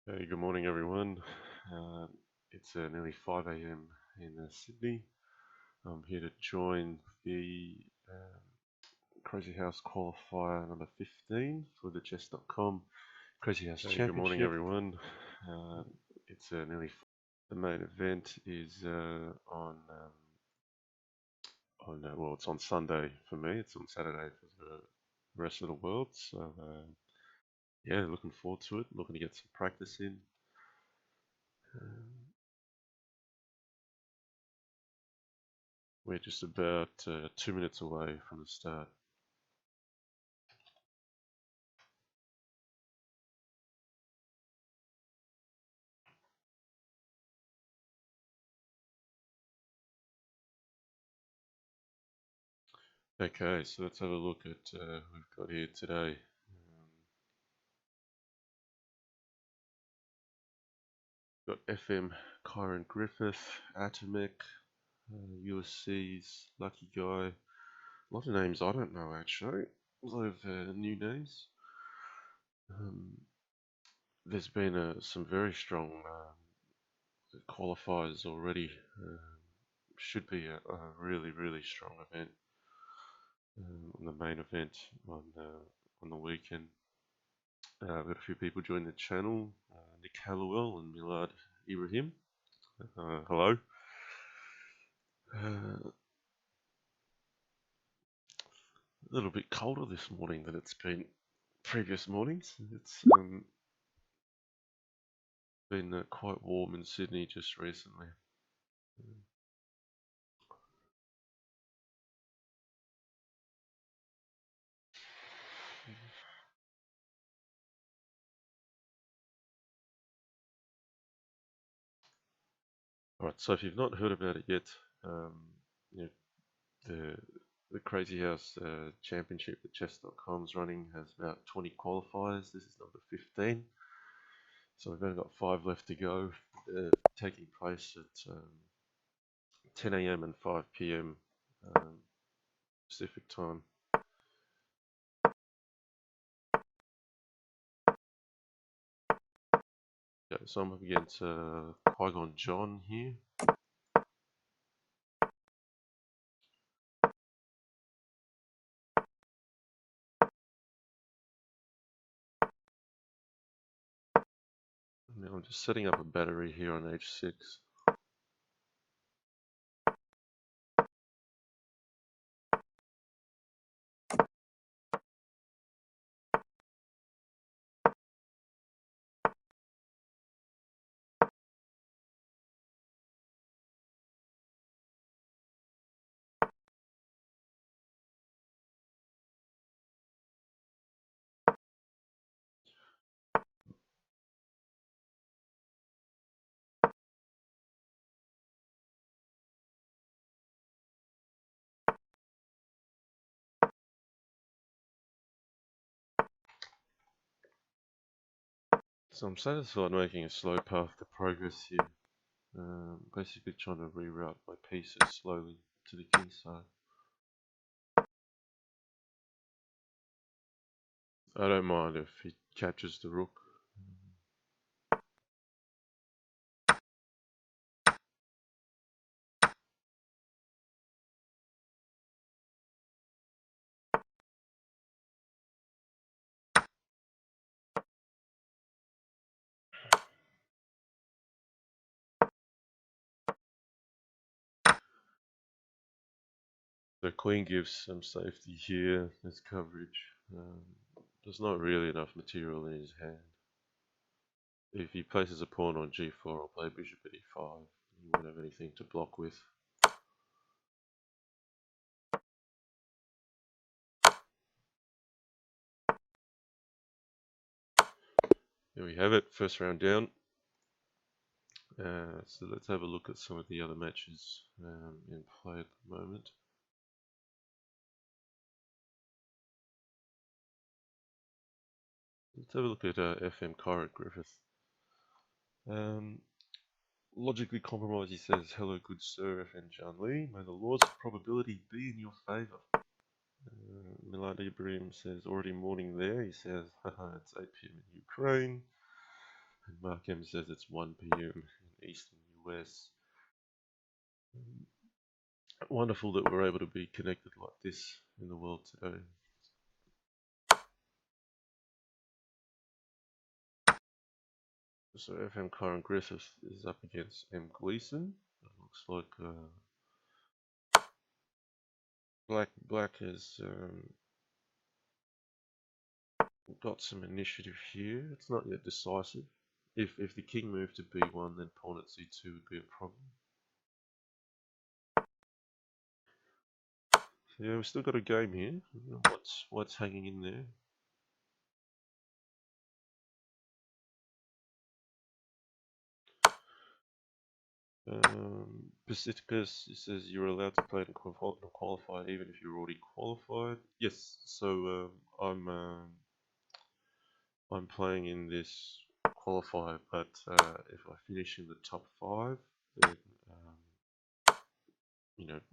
Hey, good morning, everyone. It's nearly 5 a.m. in Sydney. I'm here to join the Crazyhouse Qualifier number 15 for the chess.com Crazyhouse Championship. Hey, good morning, everyone. It's nearly. The main event is well, it's on Sunday for me. It's on Saturday for the rest of the world. So yeah, looking forward to it. Looking to get some practice in. We're just about 2 minutes away from the start. Okay, so let's have a look at who we've got here today. Got FM, Kyron Griffith, Atomic, USC's Lucky Guy. A lot of names I don't know actually. A lot of new names. There's been some very strong qualifiers already. Should be a really, really strong event on the main event on the weekend. We've got a few people join the channel. Nick Hallowell and Milad Ibrahim. Hello. A little bit colder this morning than it's been previous mornings. It's been quite warm in Sydney just recently. Alright, so if you've not heard about it yet, you know, the Crazyhouse Championship that chess.com's running has about 20 qualifiers. This is number 15. So we've only got 5 left to go, taking place at 10 a.m. and 5 p.m. Pacific time. Okay, so I'm up against Qui-Gon John here. Now I'm just setting up a battery here on H6. So I'm satisfied making a slow path to progress here. Basically trying to reroute my pieces slowly to the king side. I don't mind if he catches the rook. The queen gives some safety here. There's coverage. There's not really enough material in his hand. If he places a pawn on g4 or play bishop at e5, he won't have anything to block with. There we have it, first round down. So let's have a look at some of the other matches in play at the moment. Let's have a look at FM Kyron Griffith. Logically compromised, he says, hello good sir FN John Lee, may the laws of probability be in your favour. Milad Ibrahim says, already morning there, he says, haha, it's 8 p.m. in Ukraine. And Mark M says it's 1 p.m. in Eastern US. Wonderful that we're able to be connected like this in the world today. So FM Kyron Griffith is up against M Gleason. It looks like Black has got some initiative here. It's not yet decisive. If the king moved to b1, then pawn at c2 would be a problem. So yeah, we've still got a game here. What's hanging in there? Pacificus says you're allowed to play in a qualifier even if you're already qualified. Yes, so I'm playing in this qualifier, but if I finish in the top 5, then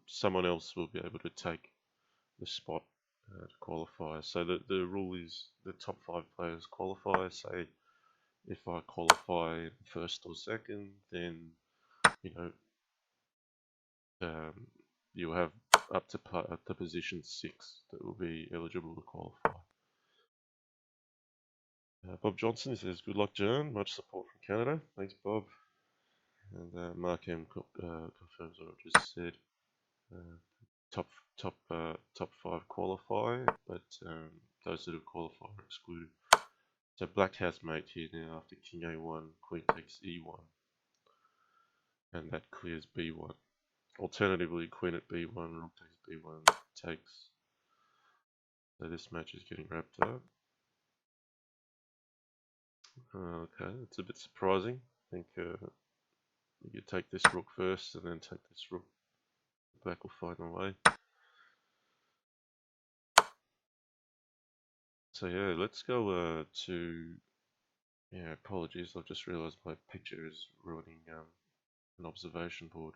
someone else will be able to take the spot to qualify. So the rule is the top 5 players qualify. Say if I qualify first or second, then you have up to position 6 that will be eligible to qualify. Bob Johnson says, good luck, John. Much support from Canada. Thanks, Bob. And Mark M confirms what I just said. Top 5 qualify, but those that have qualified are excluded. So Black has mate here now after King A1, Queen takes E1, and that clears B1. Alternatively, Queen at B1, Rook takes B1 takes. So this match is getting wrapped up. Okay, it's a bit surprising. I think you take this rook first and then take this rook. Black will find a way. So yeah, let's go to... Yeah, apologies, I've just realised my picture is ruining an observation board.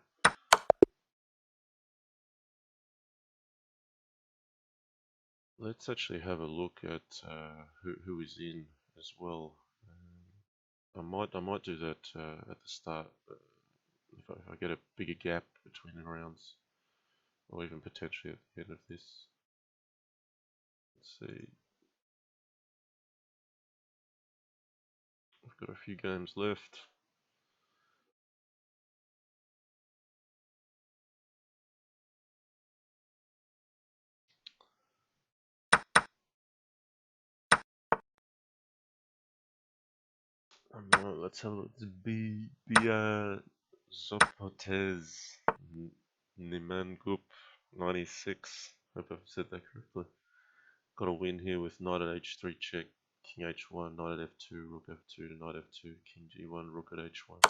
Let's actually have a look at who is in as well. I might do that at the start if I get a bigger gap between the rounds, or even potentially at the end of this. Let's see. I've got a few games left. Let's have a look. Zopotez Nimangup 96. Hope I've said that correctly. Got a win here with knight at h3 check, king h1, knight at f2, rook f2 to knight f2, king g1, rook at h1.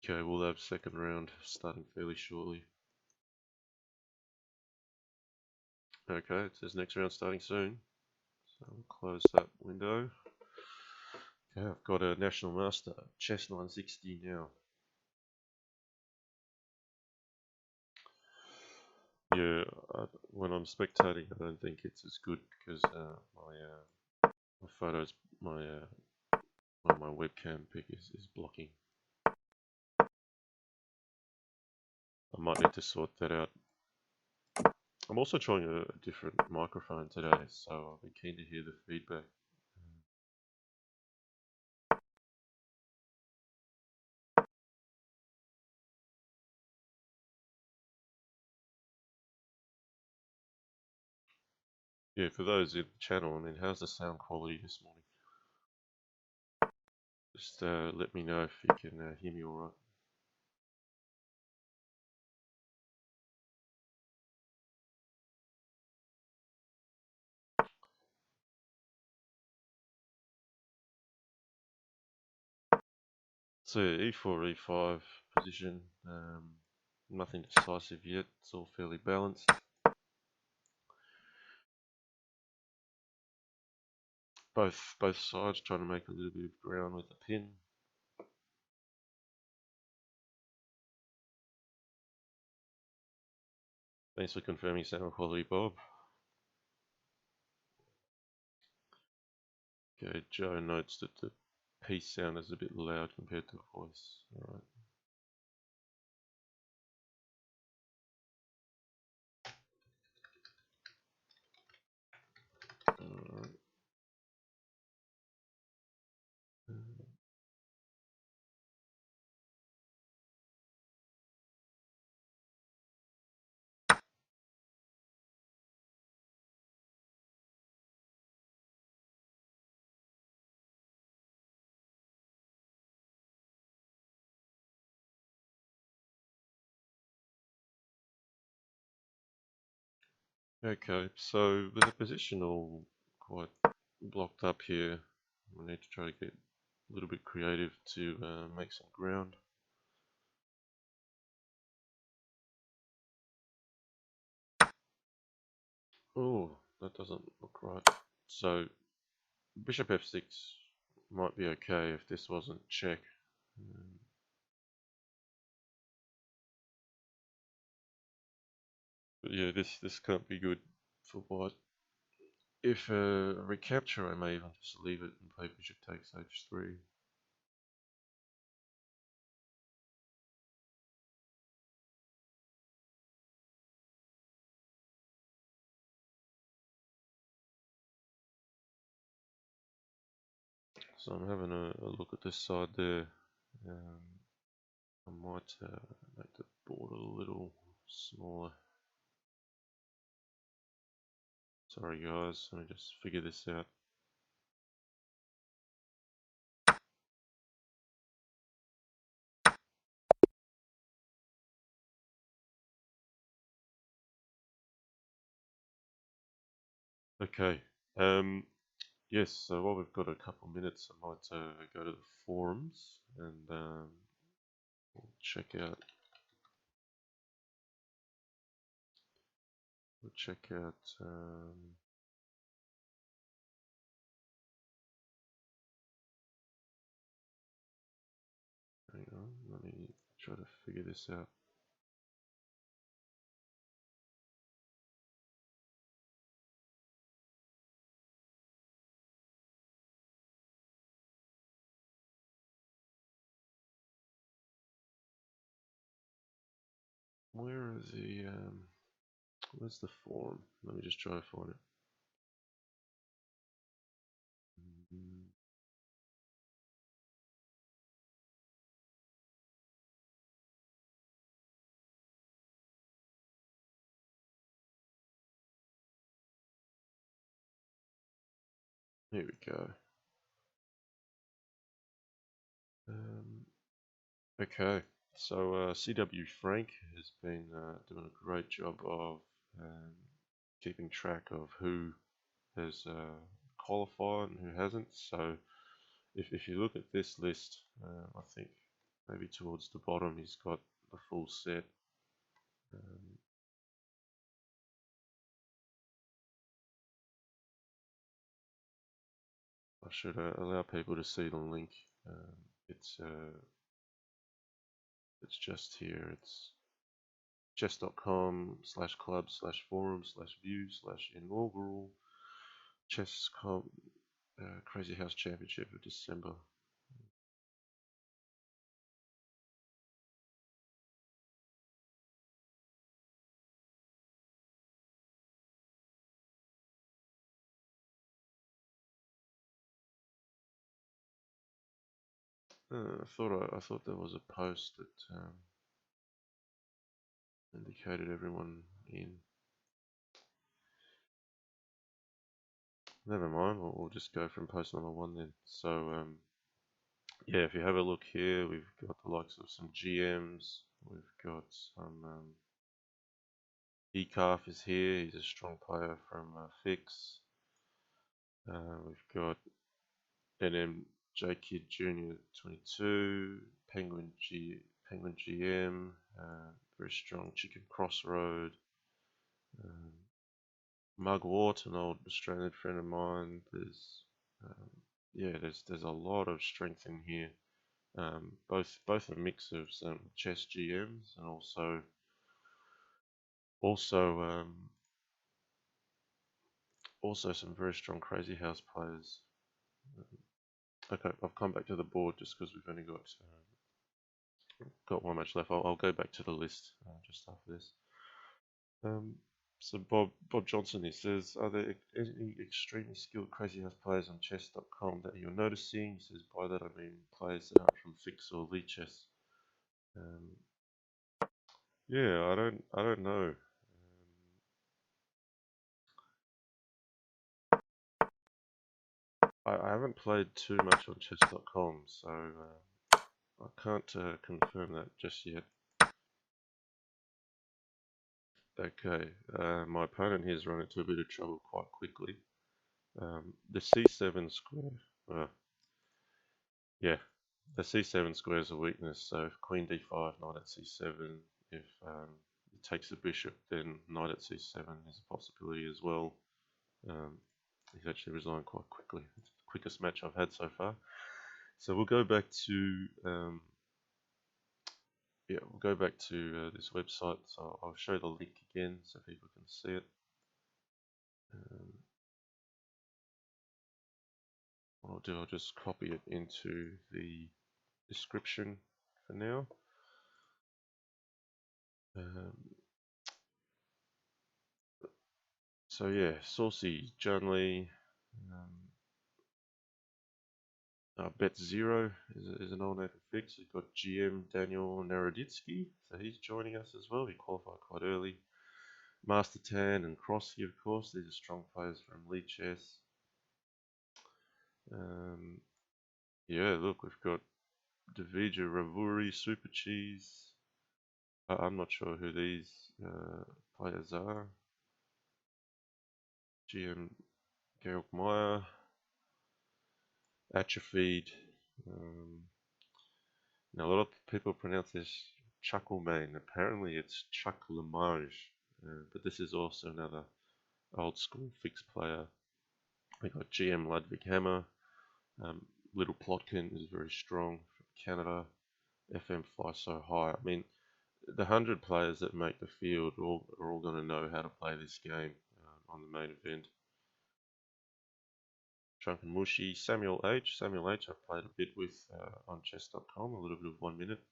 Okay, we'll have second round starting fairly shortly. Okay, it says next round starting soon. So we'll close that window. Okay, I've got a national master, chess 960 now. Yeah, when I'm spectating, I don't think it's as good because my photos, my webcam pic is blocking. I might need to sort that out. I'm also trying a different microphone today, so I'll be keen to hear the feedback. Yeah, for those in the channel, I mean, how's the sound quality this morning? Just let me know if you can hear me alright. So yeah, e4, e5 position, nothing decisive yet, it's all fairly balanced. Both sides trying to make a little bit of ground with the pin. Thanks for confirming sound quality, Bob. Okay, Joe notes that the piece sound is a bit loud compared to voice. Alright. Alright. Okay, so with the position all quite blocked up here, we need to try to get a little bit creative to make some ground. Oh, that doesn't look right. So bishop f6 might be okay if this wasn't check. But yeah, this can't be good for white. If recapture, I may even just leave it and play bishop takes h3. So I'm having a look at this side there. I might make the board a little smaller. Sorry guys, let me just figure this out. Okay, yes, so while we've got a couple minutes, I might go to the forums and we'll check out hang on, let me try to figure this out. Where is where's the forum? Let me just try to find it. Mm, Here we go. Um, okay, so CW Frank has been doing a great job of keeping track of who has qualified and who hasn't. So if you look at this list, I think maybe towards the bottom he's got the full set. Um, I should allow people to see the link. It's it's just here. It's chess.com/club/forum/view/inaugural chess Crazyhouse Championship of December. I thought there was a post that indicated everyone in. Never mind. We'll just go from post number 1 then. So yeah, if you have a look here, we've got the likes of some GMs. We've got some Ecarf is here. He's a strong player from Fix. We've got NM J Kid Jr. 22, Penguin GM, very strong Chicken Crossroad, Mugwort, an old Australian friend of mine. There's a lot of strength in here. Both a mix of some chess GMs and also Also, also some very strong Crazyhouse players. Okay, I've come back to the board just because we've only got one match left. I'll go back to the list just after this. So Bob Johnson, he says, are there any extremely skilled Crazyhouse players on chess.com that you're noticing? He says, by that I mean players that aren't from Fix or Lead Chess. Yeah, I don't know. I haven't played too much on chess.com, so I can't confirm that just yet. Okay, my opponent here's run into a bit of trouble quite quickly. The c7 square, yeah, the c7 square is a weakness, so if queen d5, knight at c7, if it takes the bishop, then knight at c7 is a possibility as well. He's actually resigned quite quickly. It's the quickest match I've had so far. So we'll go back to this website. So I'll show the link again so people can see it. What I'll do, I'll just copy it into the description for now. So yeah, Saucy, John Lee, Bet Zero is an old name for Fix. We've got GM Daniel Naroditsky, so he's joining us as well. He qualified quite early. Master Tan and Crossy, of course, these are strong players from Lead Chess. Yeah, look, we've got Davija Ravuri, Super Cheese. I'm not sure who these players are. GM Georg Meyer, Atrophied. Now, a lot of people pronounce this Chucklemane. Apparently, it's Chucklemage, but this is also another old school fixed player. We got GM Ludwig Hammer. Little Plotkin is very strong from Canada. FM flies so high. I mean, the 100 players that make the field are all going to know how to play this game on the main event. Drunken Mushy, Samuel H. Samuel H. I've played a bit with on chess.com, a little bit of 1 minute.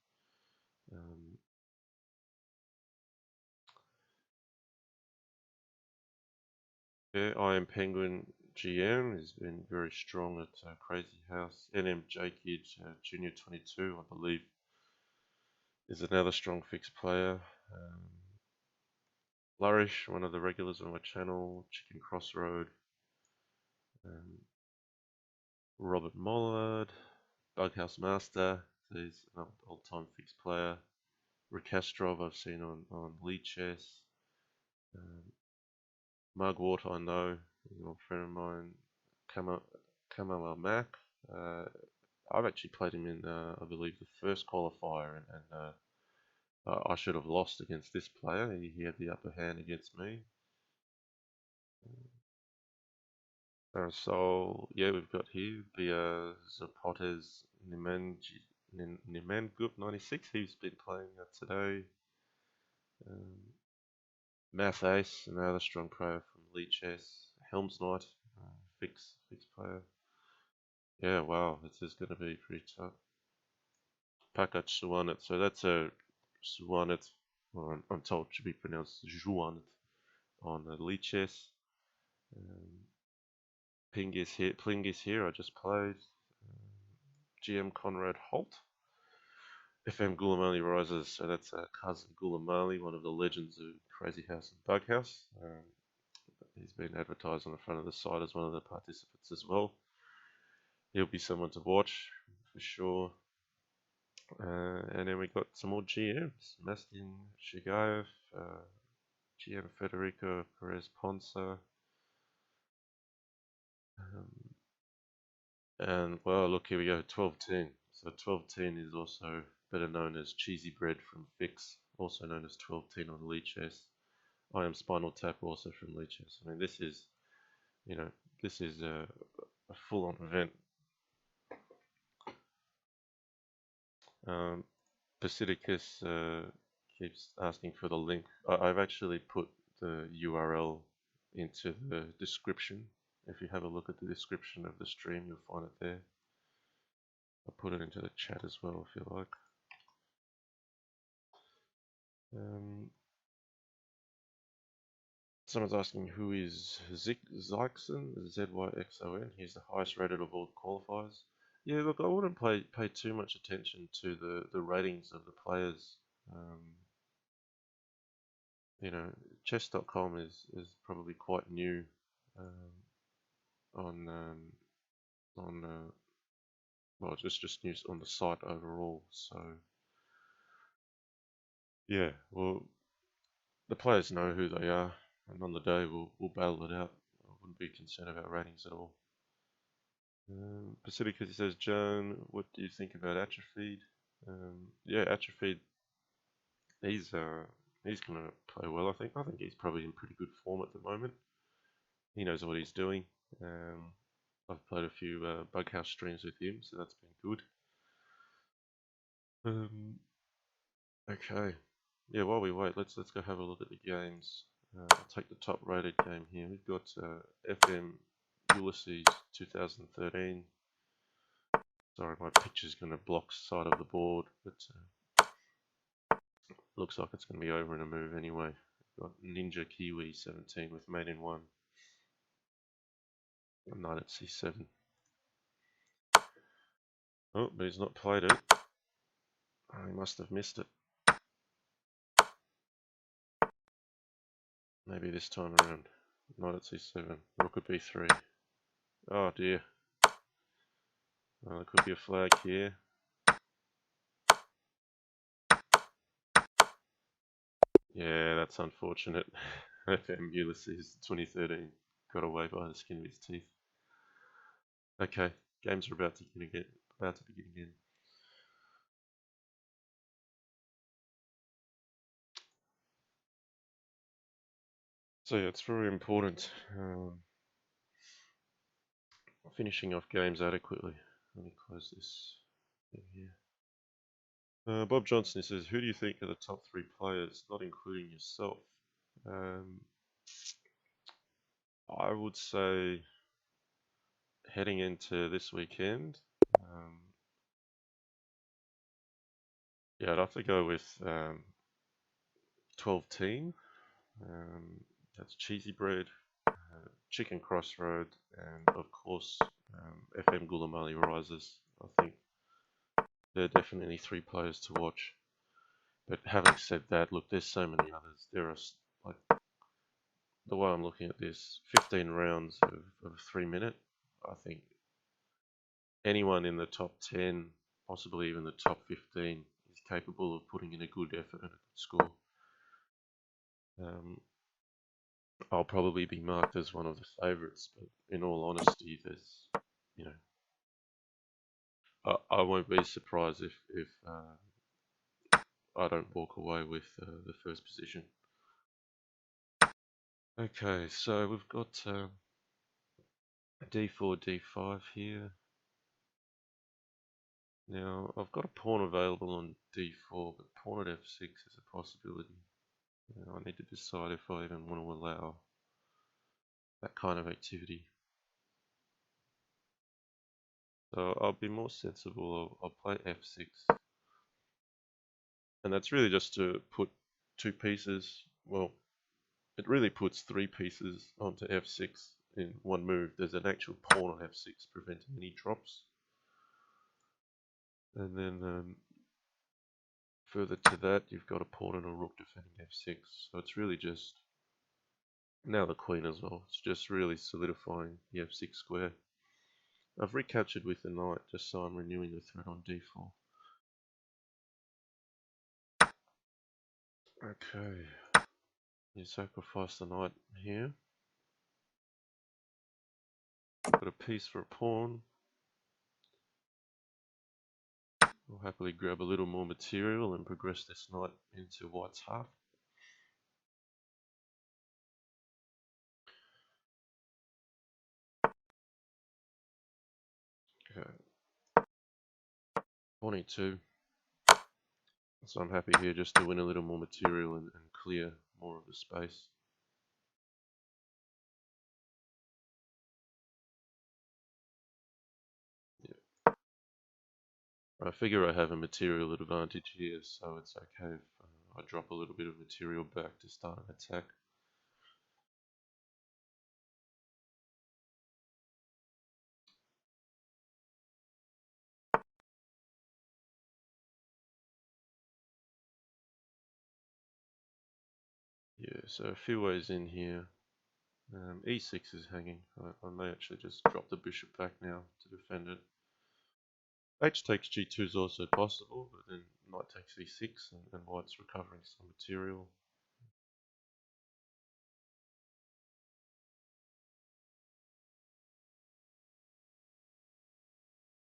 Yeah, I am Penguin GM has been very strong at Crazyhouse. NMJ Kid Junior 22, I believe, is another strong fixed player. Flourish, one of the regulars on my channel. Chicken Crossroad. Robert Mollard. Bughouse Master, he's an old-time fixed player. Rikastrov I've seen on Lead Chess. Mugwort I know, he's an old friend of mine. Kamala Mack. I've actually played him in, I believe, the first qualifier, and I should have lost against this player. He had the upper hand against me. So yeah, we've got here the Zapotes Nimangup 96. He's been playing today. Math Ace, another strong player from Lead Chess. Helms Knight, fixed player. Yeah, wow, this is going to be pretty tough. Pakat Suwanet, so that's a Suwanet, or I'm told it should be pronounced Juanet on Lead Chess. Plingis here, I just played. GM Conrad Holt. FM Gulamali Rises, so that's cousin Gulamali, one of the legends of Crazyhouse and Bughouse. He's been advertised on the front of the site as one of the participants as well. He'll be someone to watch for sure. And then we got some more GMs. Mastin Shigaev, GM Federico Perez Ponce. And well, look, here we go, 1210. So 1210 is also better known as Cheesy Bread from Fix, also known as 1210 on Lead Chess. I am Spinal Tap, also from Lead Chess. I mean, this is, this is a full-on event. Pacidicus keeps asking for the link. I've actually put the URL into the description. If you have a look at the description of the stream, you'll find it there. I'll put it into the chat as well if you like. Someone's asking who is Zyxon, Zyxon. He's the highest rated of all qualifiers. Yeah, look, I wouldn't pay too much attention to the ratings of the players. You know, chess.com is probably quite new on well, just news on the site overall. So yeah, well, the players know who they are, and on the day we'll battle it out. I wouldn't be concerned about ratings at all. Pacific says, Joan, what do you think about Atrophied? Yeah, Atrophied, he's gonna play well. I think he's probably in pretty good form at the moment. He knows what he's doing. I've played a few Bughouse streams with him, so that's been good. Okay, yeah. While we wait, let's go have a look at the games. I'll take the top rated game here. We've got FM Ulysses 2013. Sorry, my picture's going to block side of the board, but looks like it's going to be over in a move anyway. We've got Ninja Kiwi 17 with mate in 1. Knight at C7. Oh, but he's not played it. Oh, he must have missed it. Maybe this time around. Knight at C7. Rook at B3. Oh dear. Well, there could be a flag here. Yeah, that's unfortunate. FM Ulysses 2013 got away by the skin of his teeth. Okay, games are about to begin again. So yeah, it's very important finishing off games adequately. Let me close this thing here. Bob Johnson says, who do you think are the top 3 players, not including yourself? I would say heading into this weekend, yeah, I'd have to go with 12 team. That's Cheesy Bread, Chicken Crossroad, and of course FM Gulamali Rises. I think they're definitely 3 players to watch. But having said that, look, there's so many others. There are, like, the way I'm looking at this, 15 rounds of 3 minute. I think anyone in the top 10, possibly even the top 15, is capable of putting in a good effort and a good score. I'll probably be marked as one of the favourites, but in all honesty, there's, you know, I won't be surprised if I don't walk away with the first position. Okay, so we've got D4, D5 here. Now, I've got a pawn available on D4, but pawn at F6 is a possibility. I need to decide if I even want to allow that kind of activity. So I'll be more sensible. I'll play F6. And that's really just to put 2 pieces, well, it really puts 3 pieces onto F6 in one move. There's an actual pawn on F6 preventing any drops. And then further to that, you've got a pawn and a rook defending F6. So it's really just, now the queen as well, it's just really solidifying the F6 square. I've recaptured with the knight just so I'm renewing the threat on D4. Okay, you sacrifice the knight here. Got a piece for a pawn. We'll happily grab a little more material and progress this knight into white's half. Okay. Pawn E2. So I'm happy here just to win a little more material and clear more of the space. Yeah. I figure I have a material advantage here, so it's okay if I drop a little bit of material back to start an attack. Yeah, so a few ways in here. E6 is hanging. I may actually just drop the bishop back now to defend it. H takes G2 is also possible, but then knight takes E6 and white's recovering some material.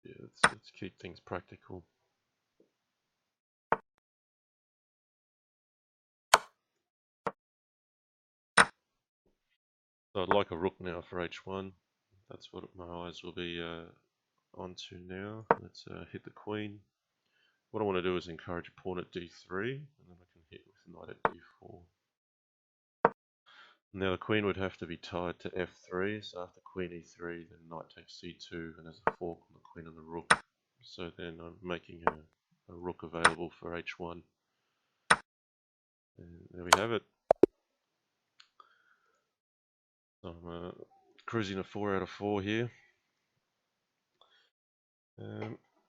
Yeah, let's keep things practical. So I'd like a rook now for H1. That's what my eyes will be onto now. Let's hit the queen. What I want to do is encourage a pawn at D3, and then I can hit with knight at D4. Now the queen would have to be tied to F3, so after queen E3, then knight takes C2, and there's a fork on the queen and the rook. So then I'm making a rook available for H1. And there we have it. So I'm cruising a 4 out of 4 here.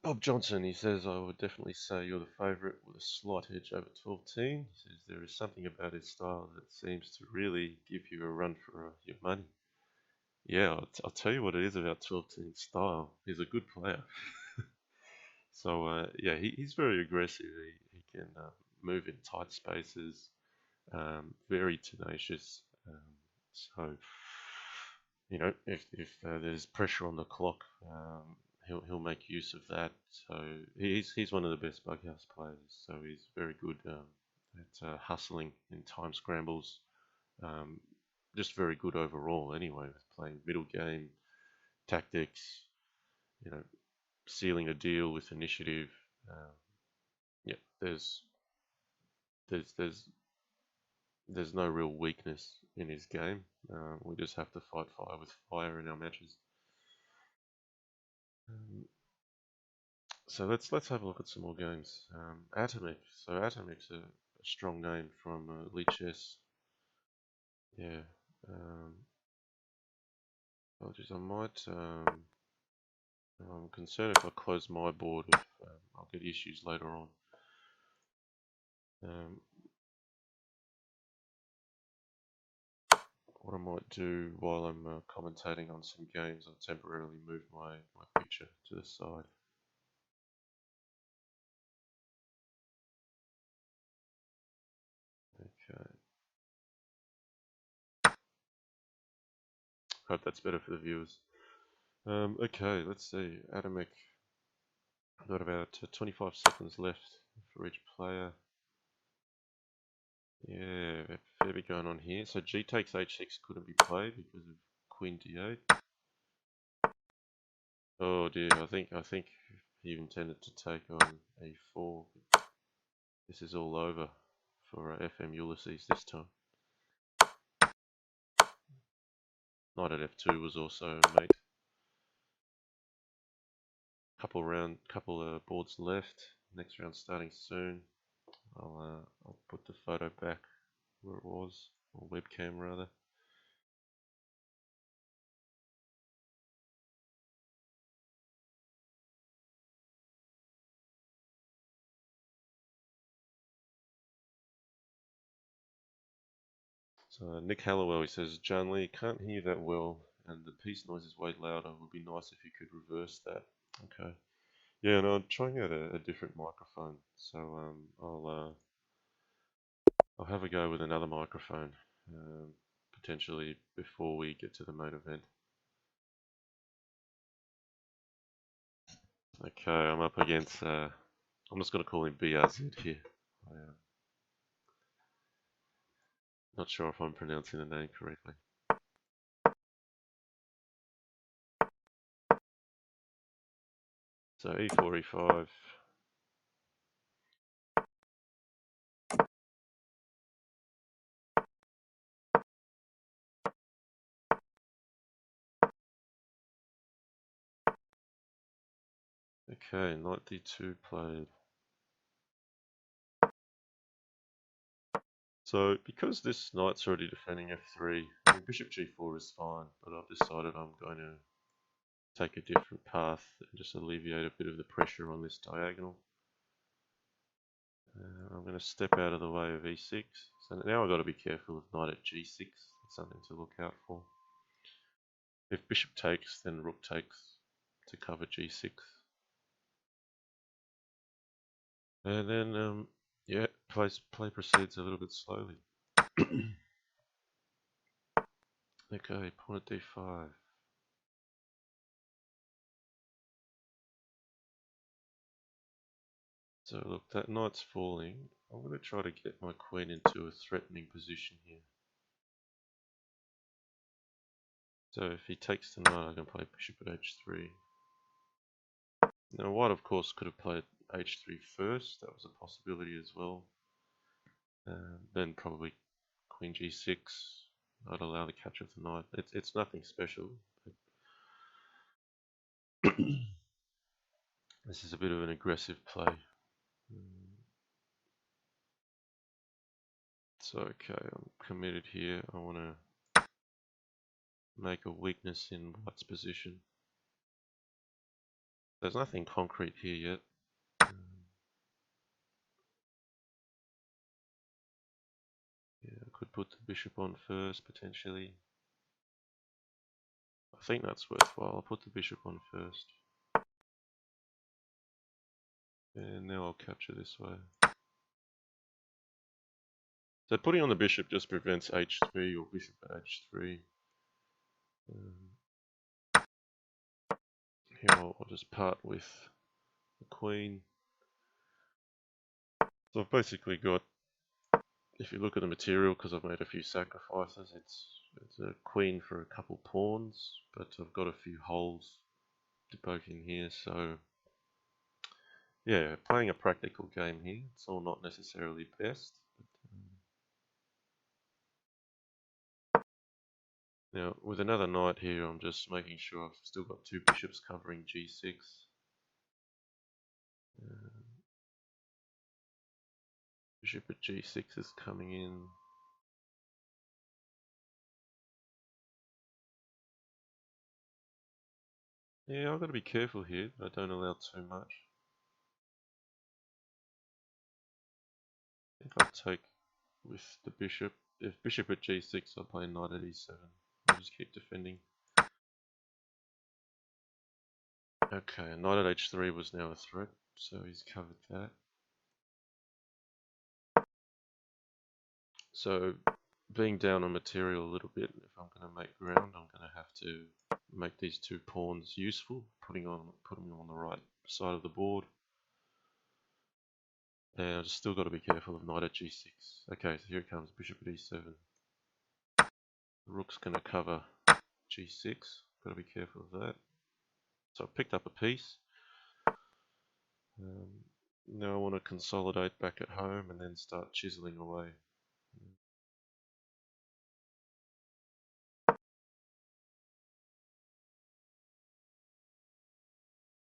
Bob Johnson, he says, I would definitely say you're the favourite with a slight edge over 12-10. He says there is something about his style that seems to really give you a run for your money. Yeah, I'll tell you what it is about 12-10 style. He's a good player. So yeah, he's very aggressive. He can move in tight spaces, very tenacious. So you know, if there's pressure on the clock, he'll make use of that. So he's one of the best bughouse players. So he's very good at hustling in time scrambles. Um, just very good overall. Anyway, playing middle game tactics. You know, sealing a deal with initiative. Yeah, there's there's there's no real weakness in his game. We just have to fight fire with fire in our matches. Um, so let's have a look at some more games. Atomic. So Atomic's a strong name from Lichess. Yeah. Um, Apologies. I might. I'm concerned if I close my board, if I'll get issues later on. Um, what I might do while I'm commentating on some games, I'll temporarily move my picture to the side. Okay. Hope that's better for the viewers. Okay, let's see. Atomic, got about 25 seconds left for each player. Yeah, a fair bit going on here. So G takes H6 couldn't be played because of Queen D8. Oh dear, I think he intended to take on A4. This is all over for FM Ulysses this time. Knight at F2 was also a mate. Couple boards left. Next round starting soon. I'll put the photo back where it was, or webcam rather. So Nick Hallowell, he says, John Lee, can't hear that well, and the piece noise is way louder. It would be nice if you could reverse that. Okay. Yeah, no, I'm trying out a different microphone, so I'll have a go with another microphone, potentially before we get to the main event. Okay, I'm up against. I'm just going to call him BRZ here. Not sure if I'm pronouncing the name correctly. So E4, E5. Okay, knight d2 played. So, because this knight's already defending f3, I mean, bishop g4 is fine, but I've decided I'm going to take a different path and just alleviate a bit of the pressure on this diagonal. I'm going to step out of the way of e6. So now I've got to be careful of knight at g6. That's something to look out for. If bishop takes, then rook takes to cover g6. And then, yeah, play proceeds a little bit slowly. Okay, pawn at d5. So look, that knight's falling. I'm going to try to get my queen into a threatening position here. So if he takes the knight, I can play bishop at h3. Now white, of course, could have played h3 first. That was a possibility as well. Then probably queen g6. I'd allow the catch of the knight. It's nothing special. This is a bit of an aggressive play. So okay, I'm committed here. I want to make a weakness in white's position. There's nothing concrete here yet. Yeah, I could put the bishop on first, potentially. I think that's worthwhile. I'll put the bishop on first. And now I'll capture this way. So putting on the bishop just prevents h3 or bishop at h3. Here I'll just part with the queen. So I've basically got, if you look at the material, because I've made a few sacrifices, it's a queen for a couple pawns, but I've got a few holes to poke in here, so yeah, playing a practical game here. It's all not necessarily best. Now, with another knight here, I'm just making sure I've still got two bishops covering g6. Bishop at g6 is coming in. Yeah, I've got to be careful here. I don't allow too much. I think I'll take with the bishop. If bishop at g6, I'll play knight at e7. I'll just keep defending. Okay, knight at h3 was now a threat, so he's covered that. So, being down on material a little bit, if I'm going to make ground, I'm going to have to make these two pawns useful, putting them on the right side of the board. And I've still got to be careful of knight at g6. Okay, so here it comes, bishop at e7. The rook's going to cover g6. Got to be careful of that. So I picked up a piece. Now I want to consolidate back at home and then start chiseling away.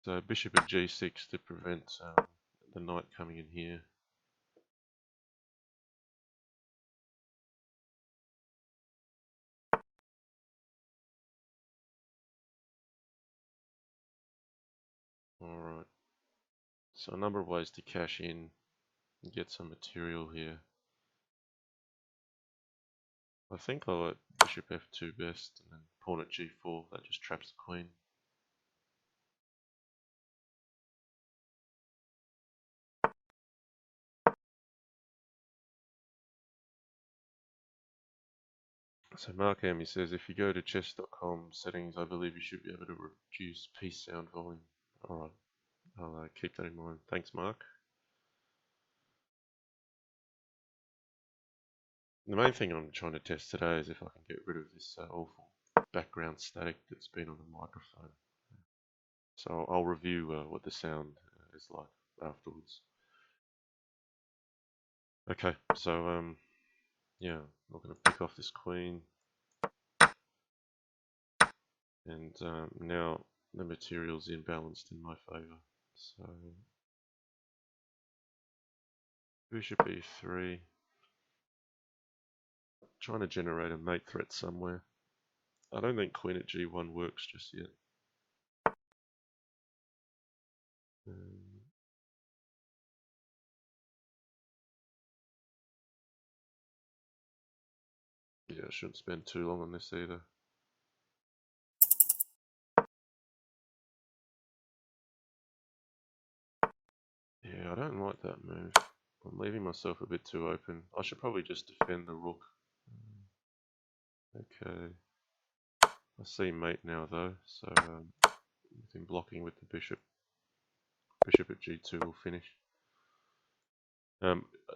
So bishop at g6 to prevent the knight coming in here. Alright. So a number of ways to cash in and get some material here. I think I'll let bishop f2 best and then pawn at g4. That just traps the queen. So Mark Amy says, if you go to chess.com settings, I believe you should be able to reduce piece sound volume. Alright, I'll keep that in mind. Thanks, Mark. The main thing I'm trying to test today is if I can get rid of this awful background static that's been on the microphone. So I'll review what the sound is like afterwards. Okay, so yeah, I'm going to pick off this queen. And now the material's imbalanced in my favour. So bishop e3, trying to generate a mate threat somewhere. I don't think queen at g1 works just yet. Yeah, I shouldn't spend too long on this either. Yeah, I don't like that move. I'm leaving myself a bit too open. I should probably just defend the rook. Okay. I see mate now though, so with him blocking with the bishop. Bishop at g2 will finish.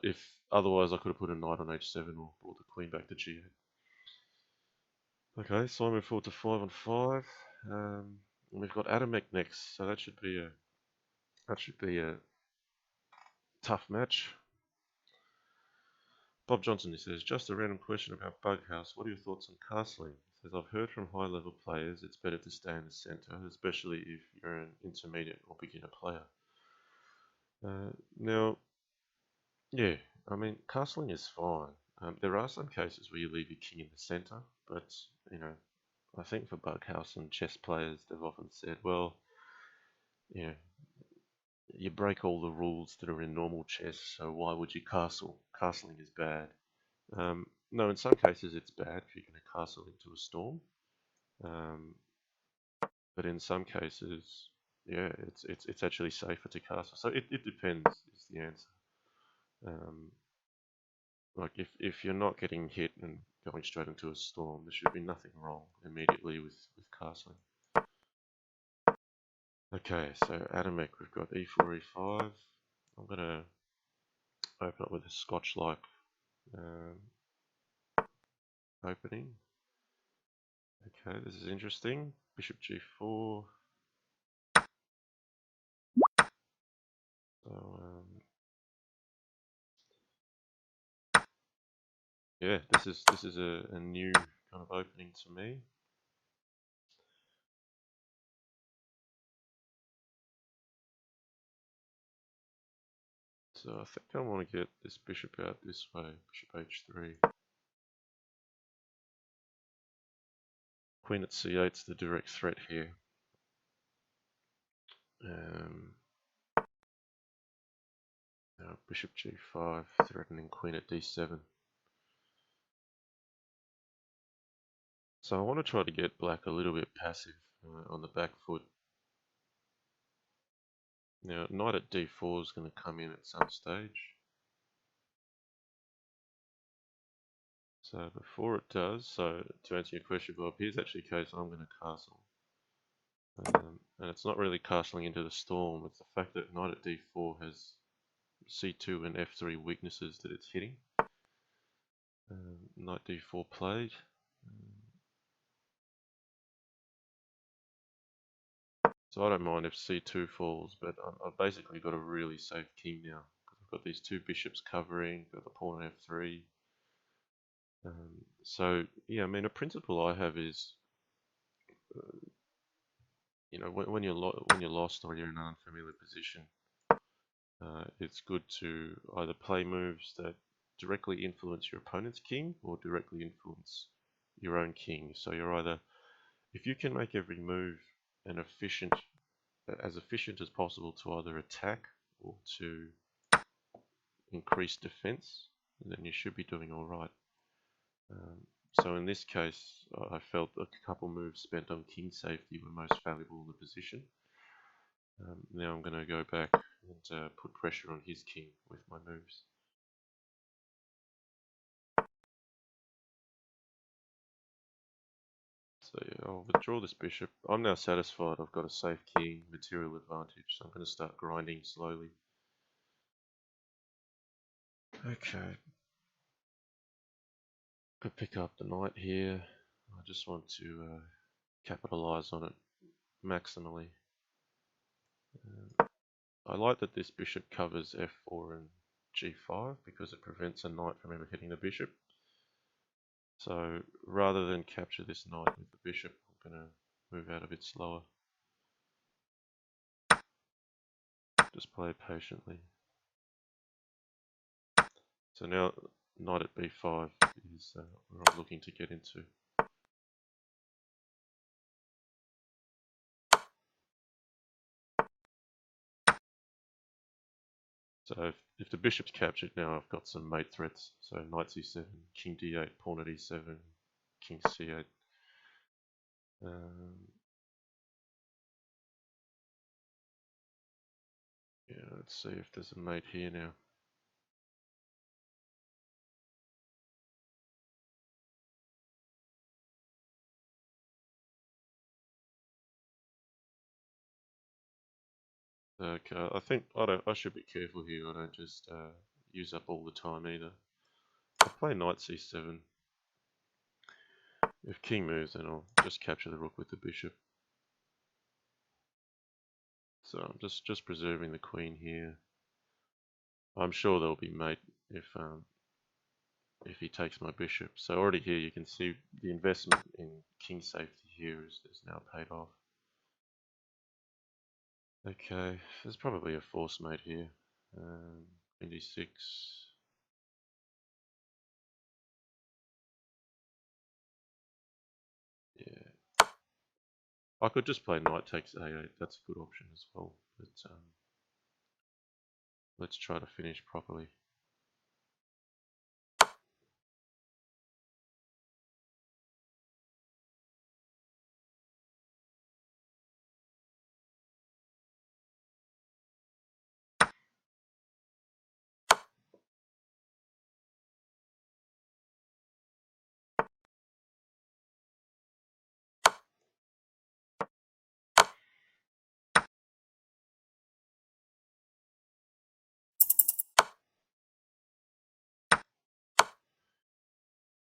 If otherwise I could have put a knight on h7 or brought the queen back to g8. Okay, so I move forward to 5 on 5. We've got Adamek next, so that should be a tough match. Bob Johnson, he says, just a random question about Bughouse. What are your thoughts on castling? He says, I've heard from high-level players it's better to stay in the centre, especially if you're an intermediate or beginner player. Now, yeah, I mean, castling is fine. There are some cases where you leave your king in the centre, but, you know, I think for Bughouse and chess players, they've often said, well, you know, you break all the rules that are in normal chess, so why would you castle? Castling is bad. No, in some cases it's bad if you're going to castle into a storm, but in some cases, yeah, it's actually safer to castle. So it depends is the answer. Like if you're not getting hit and going straight into a storm, there should be nothing wrong immediately with castling. Okay, so Adamek, we've got e4, e5. I'm gonna open up with a Scotch-like opening. Okay, this is interesting. Bishop g4. So yeah, this is a new kind of opening to me. So I think I want to get this bishop out this way, bishop h3. Queen at c8 is the direct threat here. Now bishop g5, threatening queen at d7. So I want to try to get black a little bit passive on the back foot. Now knight at d4 is going to come in at some stage. So before it does, so to answer your question, Bob, here's actually a case I'm going to castle. And it's not really castling into the storm, it's the fact that knight at d4 has c2 and f3 weaknesses that it's hitting. Knight d4 played. So I don't mind if c2 falls, but I've basically got a really safe king now. I've got these two bishops covering, got the pawn on f3. So yeah, I mean, a principle I have is, you know, when you're lost or you're in an unfamiliar position, it's good to either play moves that directly influence your opponent's king or directly influence your own king. So you're either, if you can make every move as efficient as possible to either attack or to increase defense, then you should be doing all right. So in this case, I felt a couple moves spent on king safety were most valuable in the position. Now I'm going to go back and put pressure on his king with my moves. So yeah, I'll withdraw this bishop. I'm now satisfied I've got a safe king, material advantage, so I'm going to start grinding slowly. Okay. Could pick up the knight here. I just want to capitalize on it maximally. I like that this bishop covers f4 and g5 because it prevents a knight from ever hitting the bishop. So rather than capture this knight with the bishop, I'm going to move out a bit slower. Just play patiently. So now knight at b5 is where I'm looking to get into. So if the bishop's captured now, I've got some mate threats. So knight c7, king d8, pawn at e7, king c8. Yeah, let's see if there's a mate here now. Okay, I think I should be careful here. I don't just use up all the time either. I'll play knight c7. If king moves, then I'll just capture the rook with the bishop. So I'm just preserving the queen here. I'm sure there'll be mate if he takes my bishop. So already here you can see the investment in king safety here is now paid off. Okay, there's probably a force mate here. Queen d6. Yeah. I could just play knight takes a8. That's a good option as well. But let's try to finish properly.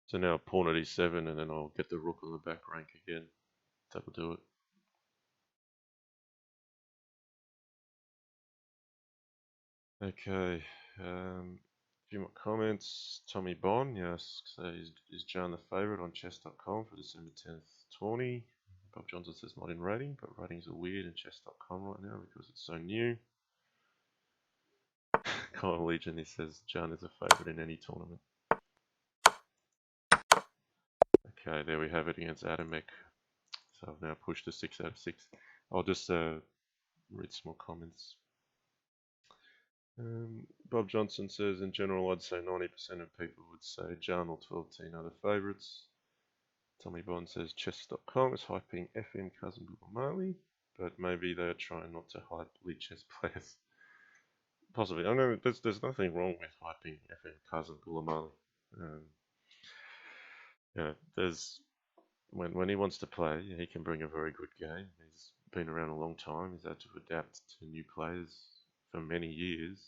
So now pawn at e7, and then I'll get the rook on the back rank again. That'll do it. Okay, a few more comments. Tommy Bond asks, is John the favourite on chess.com for December 10th, 20? Bob Johnson says not in rating, but ratings are weird in chess.com right now because it's so new. Kyle Legion, he says John is a favourite in any tournament. Okay, there we have it against Adamek. So I've now pushed to 6 out of 6. I'll just read some more comments. Bob Johnson says, in general, I'd say 90% of people would say Jan or 12 are the favourites. Tommy Bond says, chess.com is hyping FM Cousin Gulamali, but maybe they're trying not to hype lead chess players. Possibly. I know there's nothing wrong with hyping FM Cousin Gulamali. Yeah, there's when he wants to play, he can bring a very good game. He's been around a long time. He's had to adapt to new players for many years.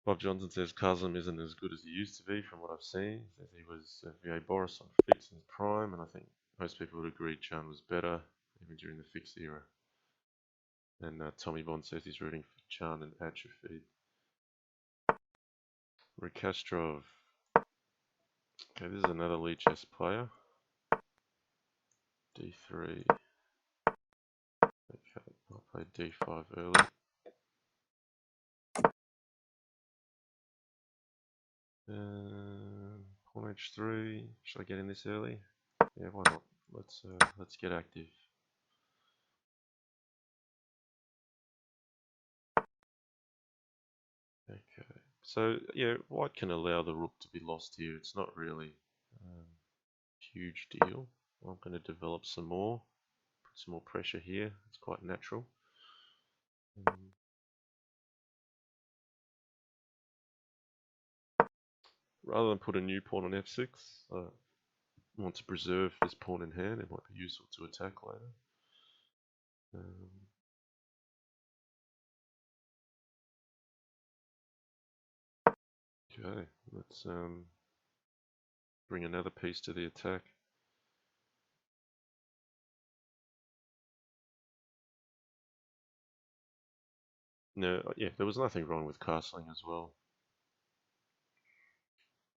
Bob Johnson says Kazim isn't as good as he used to be from what I've seen. He says he was VA Boris on Fix in his prime, and I think most people would agree Chan was better even during the Fix era. And Tommy Bond says he's rooting for Chan and Atrophy. Rikastrov. Okay, this is another lead chess player. D3. Okay, I'll play D5 early. Pawn H3. Should I get in this early? Yeah, why not? Let's get active. Okay, so yeah, white can allow the rook to be lost here. It's not really a huge deal. I'm going to develop some more, put some more pressure here. It's quite natural. Rather than put a new pawn on f6, I want to preserve this pawn in hand. It might be useful to attack later. Okay, let's bring another piece to the attack. No, yeah, there was nothing wrong with castling as well.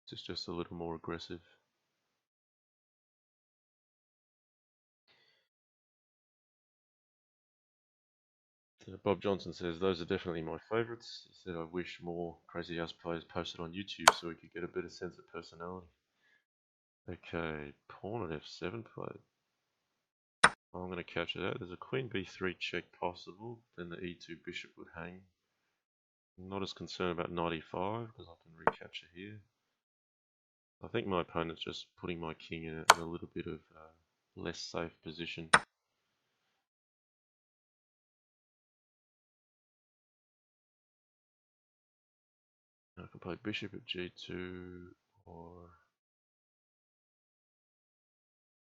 It's just a little more aggressive. Bob Johnson says, those are definitely my favourites. He said, I wish more Crazy House players posted on YouTube so we could get a better sense of personality. Okay, pawn at f7 play. I'm going to capture that. There's a queen b3 check possible. Then the e2 bishop would hang. I'm not as concerned about knight e5 because I can recapture here. I think my opponent's just putting my king in a little bit of less safe position. I can play bishop at g2 or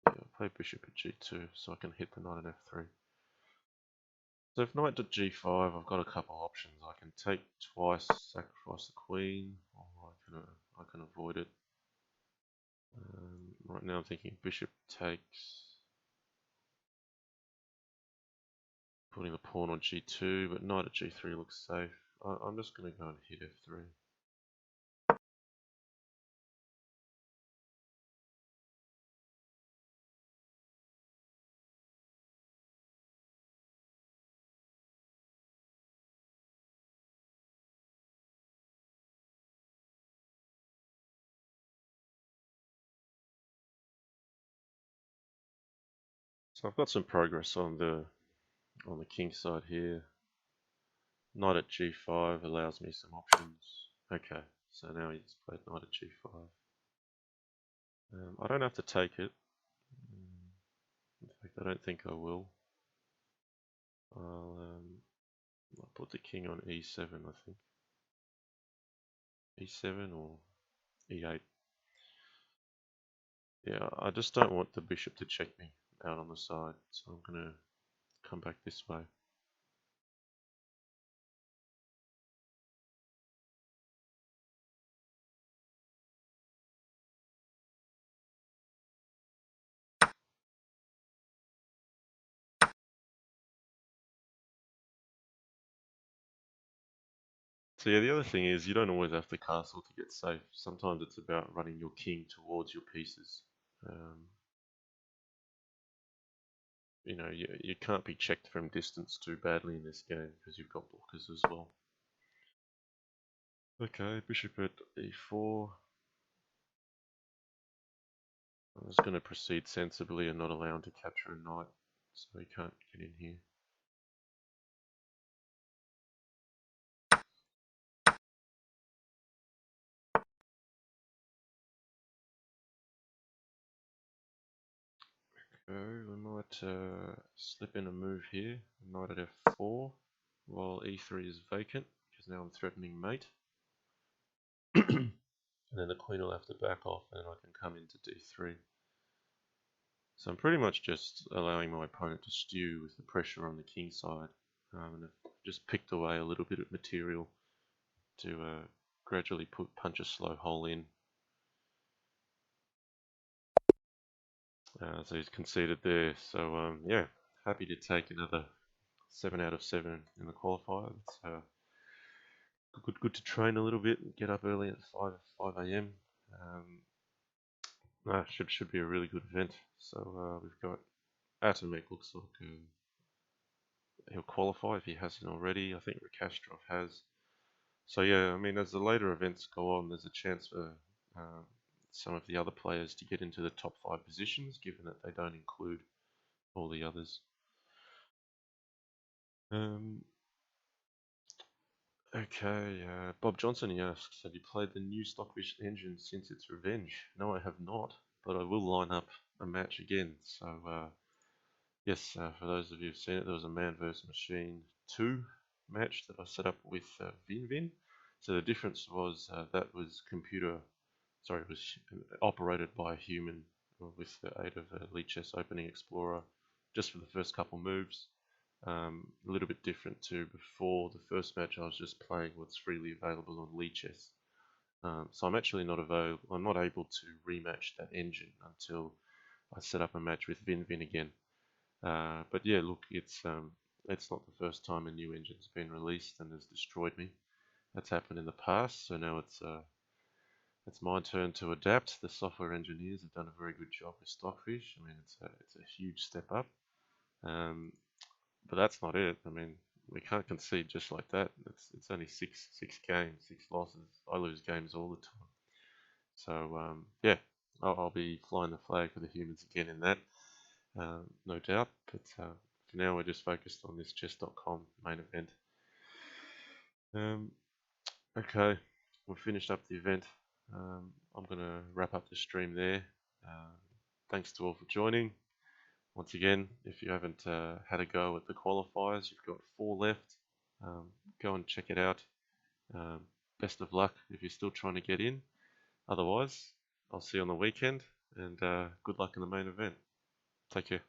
yeah, I'll play bishop at g2 so I can hit the knight at f3. So if knight to g5, I've got a couple options. I can take twice, sacrifice the queen, or I can avoid it. Right now I'm thinking bishop takes, putting the pawn on g2, but knight at g3 looks safe. I'm just going to go and hit f3. So I've got some progress on the king side here. Knight at g5 allows me some options. Okay, so now he's played knight at g5. I don't have to take it. In fact, I don't think I will. I'll put the king on e7, I think. e7 or e8. Yeah, I just don't want the bishop to check me out on the side, so I'm going to come back this way. So yeah, the other thing is you don't always have to castle to get safe. Sometimes it's about running your king towards your pieces. You know, you can't be checked from distance too badly in this game because you've got blockers as well. Okay, bishop at e4. I'm just going to proceed sensibly and not allow him to capture a knight, so he can't get in here. Okay, we might slip in a move here, knight at f4, while e3 is vacant, because now I'm threatening mate. And then the queen will have to back off and I can come into d3. So I'm pretty much just allowing my opponent to stew with the pressure on the king side. And I've just picked away a little bit of material to gradually punch a slow hole in. So he's conceded there. So yeah, happy to take another 7 out of 7 in the qualifier. It's good to train a little bit and get up early at 5 a.m. Should be a really good event. So we've got Atomic looks like he'll qualify if he hasn't already. I think Rakastrov has. So yeah, I mean, as the later events go on, there's a chance for some of the other players to get into the top 5 positions, given that they don't include all the others. Okay, Bob Johnson, he asks, have you played the new Stockfish engine since its revenge? No, I have not, but I will line up a match again. So yes, for those of you who've seen it, there was a Man vs Machine 2 match that I set up with VinVin. So the difference was that was it was operated by a human with the aid of a Lichess Opening Explorer just for the first couple moves. A little bit different to before the first match. I was just playing what's freely available on Lichess. So I'm actually not able to rematch that engine until I set up a match with VinVin again. But yeah, look, it's not the first time a new engine's been released and has destroyed me. That's happened in the past, so now it's my turn to adapt. The software engineers have done a very good job with Stockfish. I mean, it's a huge step up. But that's not it. I mean, we can't concede just like that. It's only six games, 6 losses. I lose games all the time. So yeah, I'll be flying the flag for the humans again in that, no doubt. But for now, we're just focused on this chess.com main event. Okay, we've finished up the event. I'm gonna wrap up the stream there. Uh, thanks to all for joining. Once again, if you haven't had a go at the qualifiers, you've got 4 left. Go and check it out. Um, best of luck if you're still trying to get in. Otherwise, I'll see you on the weekend, and good luck in the main event. Take care.